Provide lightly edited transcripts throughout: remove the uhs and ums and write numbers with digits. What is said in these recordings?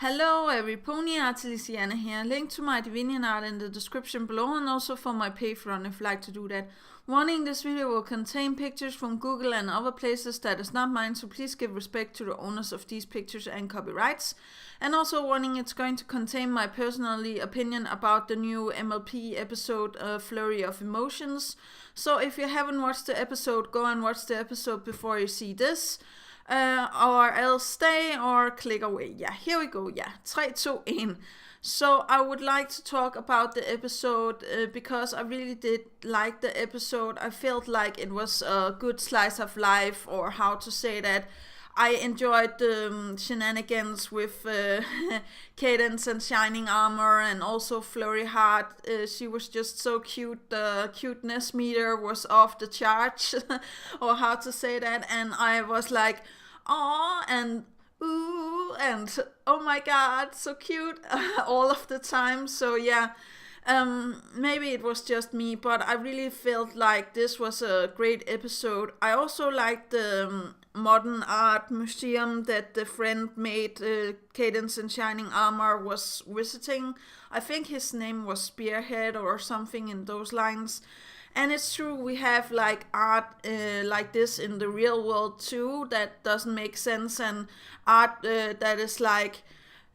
Hello every pony, Dyslexia here. Link to my Divinian art in the description below and also for my Patreon if you'd like to do that. Warning, this video will contain pictures from Google and other places that is not mine, so please give respect to the owners of these pictures and copyrights. And also warning, it's going to contain my personally opinion about the new MLP episode, Flurry of Emotions. So if you haven't watched the episode, go and watch the episode before you see this. Or else stay or click away. Yeah, here we go. Yeah, 3, 2, 1. So I would like to talk about the episode because I really did like the episode. I felt like it was a good slice of life, or how to say that. I enjoyed the shenanigans with Cadence and Shining Armor, and also Flurry Heart. She was just so cute. The cuteness meter was off the charts, or how to say that. And I was like, aw, and ooh, and oh my god, so cute all of the time. So yeah. Maybe it was just me, but I really felt like this was a great episode. I also liked the modern art museum that the friend made, Cadence and Shining Armor was visiting. I think his name was Spearhead or something in those lines. And it's true, we have like art like this in the real world too, that doesn't make sense, and art that is like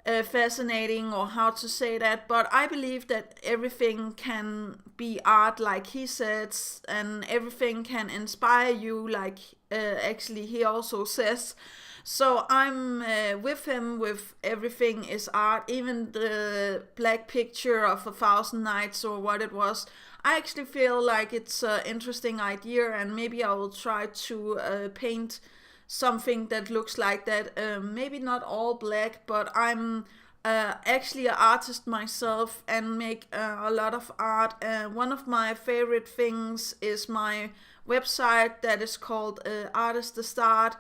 fascinating, or how to say that. But I believe that everything can be art, like he says, and everything can inspire you, like actually he also says. So I'm with him with everything is art, even the black picture of 1,000 nights or what it was. I actually feel like it's an interesting idea, and maybe I will try to paint something that looks like that. Maybe not all black, but I'm actually an artist myself and make a lot of art. One of my favorite things is my website that is called Artist the Start,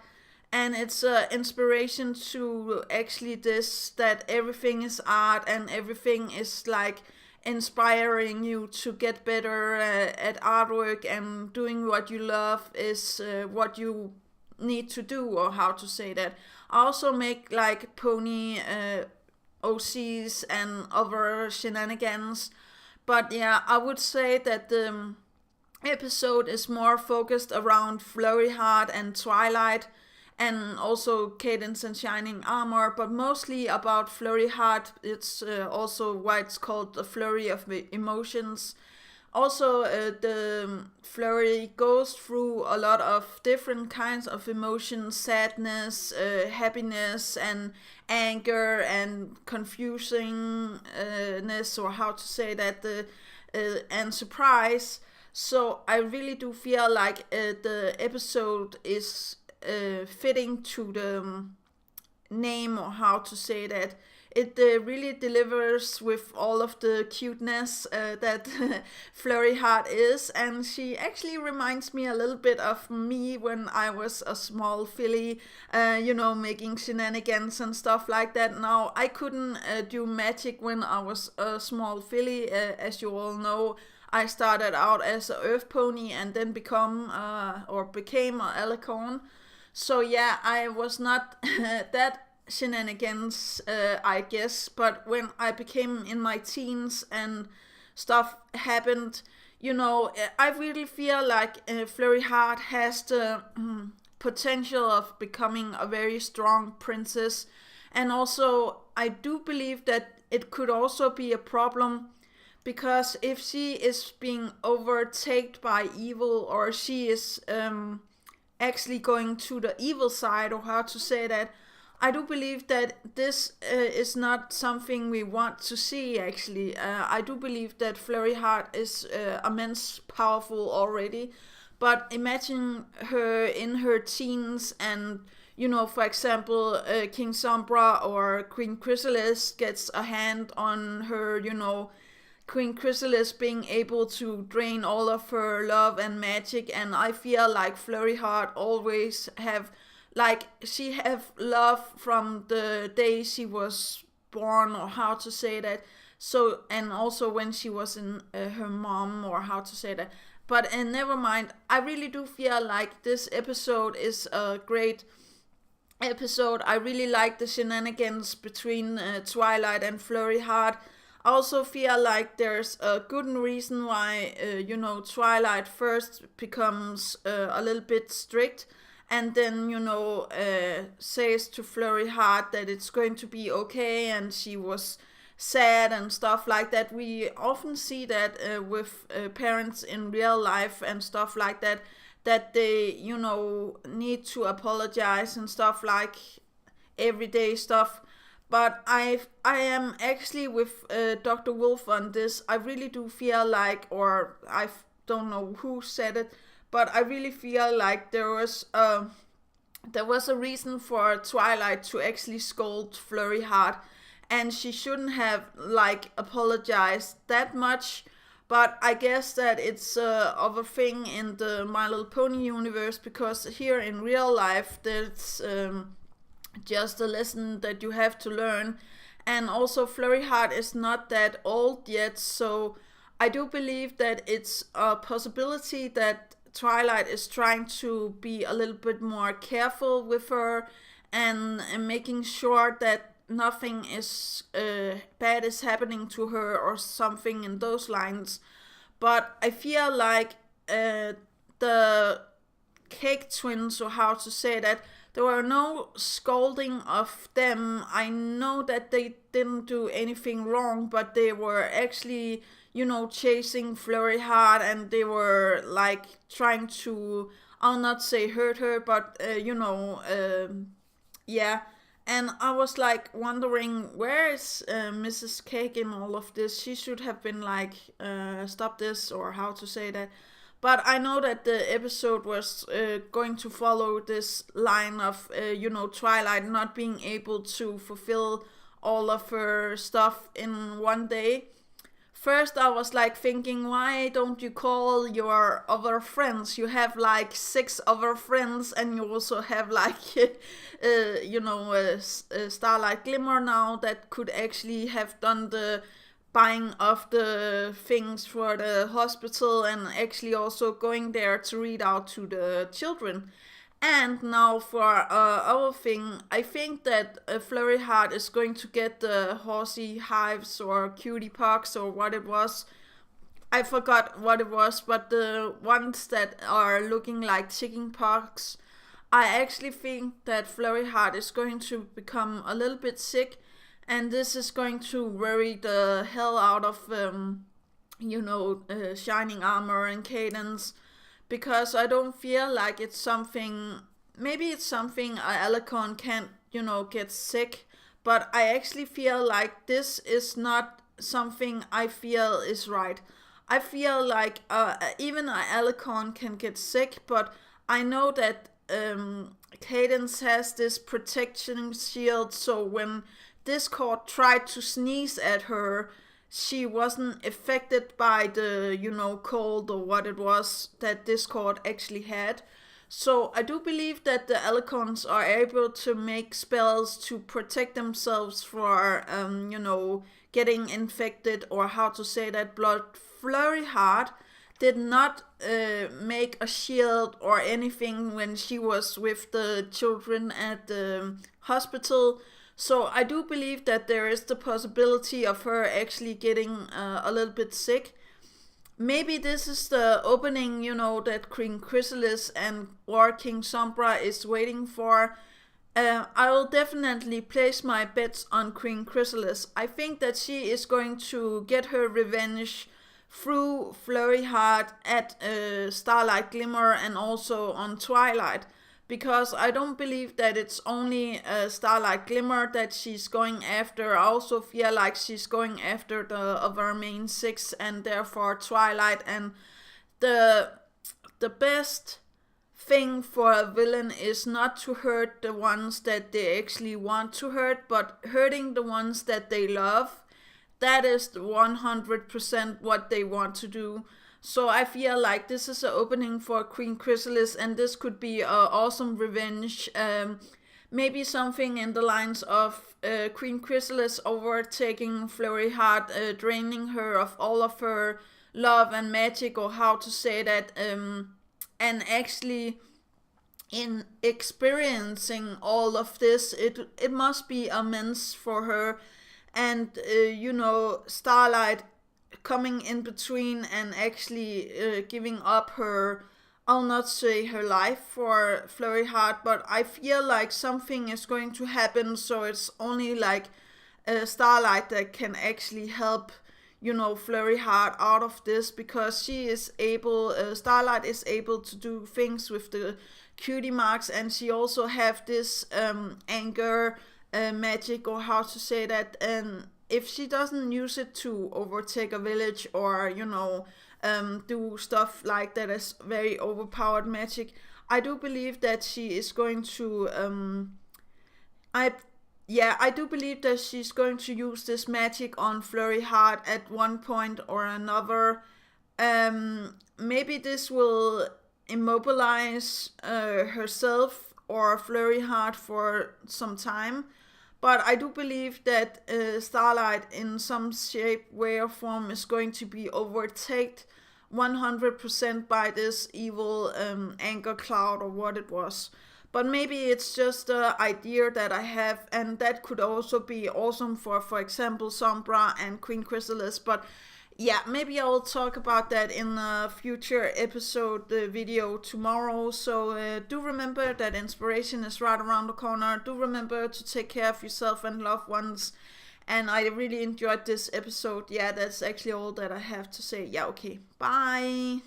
and it's inspiration to actually this, that everything is art and everything is like inspiring you to get better at artwork, and doing what you love is what you need to do, or how to say that. I also make like pony OCs and other shenanigans, but yeah, I would say that the episode is more focused around Flurry Heart and Twilight, and also Cadence and Shining Armor, but mostly about Flurry Heart. It's also why it's called the Flurry of Emotions. Also, the Flurry goes through a lot of different kinds of emotions: sadness, happiness, and anger, and confusingness, or how to say that, and surprise. So I really do feel like the episode is fitting to the name, or how to say that. It really delivers with all of the cuteness that Flurry Heart is, and she actually reminds me a little bit of me when I was a small filly, making shenanigans and stuff like that. Now, I couldn't do magic when I was a small filly, as you all know. I started out as an earth pony and then became an alicorn. So yeah, I was not that shenanigans, I guess. But when I became in my teens and stuff happened, I really feel like Flurry Heart has the potential of becoming a very strong princess. And also, I do believe that it could also be a problem, because if she is being overtaken by evil, or she is actually going to the evil side, or how to say that, I do believe that this is not something we want to see, actually. I do believe that Flurry Heart is immense powerful already, but imagine her in her teens, and for example, King Sombra or Queen Chrysalis gets a hand on her, Queen Chrysalis being able to drain all of her love and magic. And I feel like Flurry Heart always have, like, she have love from the day she was born, or how to say that. So, and also when she was in her mom, or how to say that. But never mind, I really do feel like this episode is a great episode. I really like the shenanigans between Twilight and Flurry Heart. I also feel like there's a good reason why, Twilight first becomes a little bit strict and then, says to Flurry Heart that it's going to be okay and she was sad and stuff like that. We often see that with parents in real life and stuff like that, that they, need to apologize and stuff like everyday stuff. But I am actually with Dr. Wolf on this. I really do feel like, or I don't know who said it, but I really feel like there was a reason for Twilight to actually scold Flurry Heart, and she shouldn't have like apologized that much. But I guess that it's of a thing in the My Little Pony universe, because here in real life there's just a lesson that you have to learn. And also Flurry Heart is not that old yet, so I do believe that it's a possibility that Twilight is trying to be a little bit more careful with her and making sure that nothing is bad is happening to her or something in those lines. But I feel like the Cake Twins, or how to say that, there were no scolding of them. I know that they didn't do anything wrong, but they were actually, chasing Flurry Heart, and they were like trying to, I'll not say hurt her, but yeah. And I was like wondering, where is Mrs. Cake in all of this? She should have been like, stop this, or how to say that. But I know that the episode was going to follow this line of, Twilight not being able to fulfill all of her stuff in one day. First, I was like thinking, why don't you call your other friends? You have like 6 other friends, and you also have like, Starlight Glimmer now that could actually have done the buying of the things for the hospital and actually also going there to read out to the children. And now for our thing, I think that Flurry Heart is going to get the horsey hives or cutie pox or what it was. I forgot what it was, but the ones that are looking like chicken pox. I actually think that Flurry Heart is going to become a little bit sick, and this is going to worry the hell out of Shining Armor and Cadence, because I don't feel like it's something. Maybe it's something Alicon can't get sick, but I actually feel like this is not something I feel is right. I feel like even Alicon can get sick, but I know that Cadence has this protection shield, so when Discord tried to sneeze at her, she wasn't affected by the, cold or what it was that Discord actually had. So I do believe that the Alicons are able to make spells to protect themselves for, getting infected, or how to say that. Blood Flurry Heart did not make a shield or anything when she was with the children at the hospital. So I do believe that there is the possibility of her actually getting a little bit sick. Maybe this is the opening, that Queen Chrysalis and War King Sombra is waiting for. I will definitely place my bets on Queen Chrysalis. I think that she is going to get her revenge through Flurry Heart at Starlight Glimmer and also on Twilight. Because I don't believe that it's only Starlight Glimmer that she's going after. I also feel like she's going after the other main 6, and therefore Twilight. And the best thing for a villain is not to hurt the ones that they actually want to hurt, but hurting the ones that they love. That is 100% what they want to do. So I feel like this is an opening for Queen Chrysalis, and this could be an awesome revenge. Maybe something in the lines of Queen Chrysalis overtaking Flurry Heart, draining her of all of her love and magic, or how to say that, and actually, in experiencing all of this. It must be immense for her, and Starlight coming in between and actually giving up her, I'll not say her life for Flurry Heart, but I feel like something is going to happen, so it's only like Starlight that can actually help Flurry Heart out of this, because she is able, Starlight is able to do things with the cutie marks, and she also have this anger magic, or how to say that, and if she doesn't use it to overtake a village, or do stuff like that is very overpowered magic, I do believe that she is going to I do believe that she's going to use this magic on Flurry Heart at one point or another. Maybe this will immobilize herself or Flurry Heart for some time. But I do believe that Starlight, in some shape, way, or form, is going to be overtaken 100% by this evil anger cloud, or what it was. But maybe it's just an idea that I have, and that could also be awesome for example, Sombra and Queen Chrysalis. But yeah, maybe I will talk about that in a future episode video tomorrow. So do remember that inspiration is right around the corner. Do remember to take care of yourself and loved ones. And I really enjoyed this episode. Yeah, that's actually all that I have to say. Yeah, okay. Bye.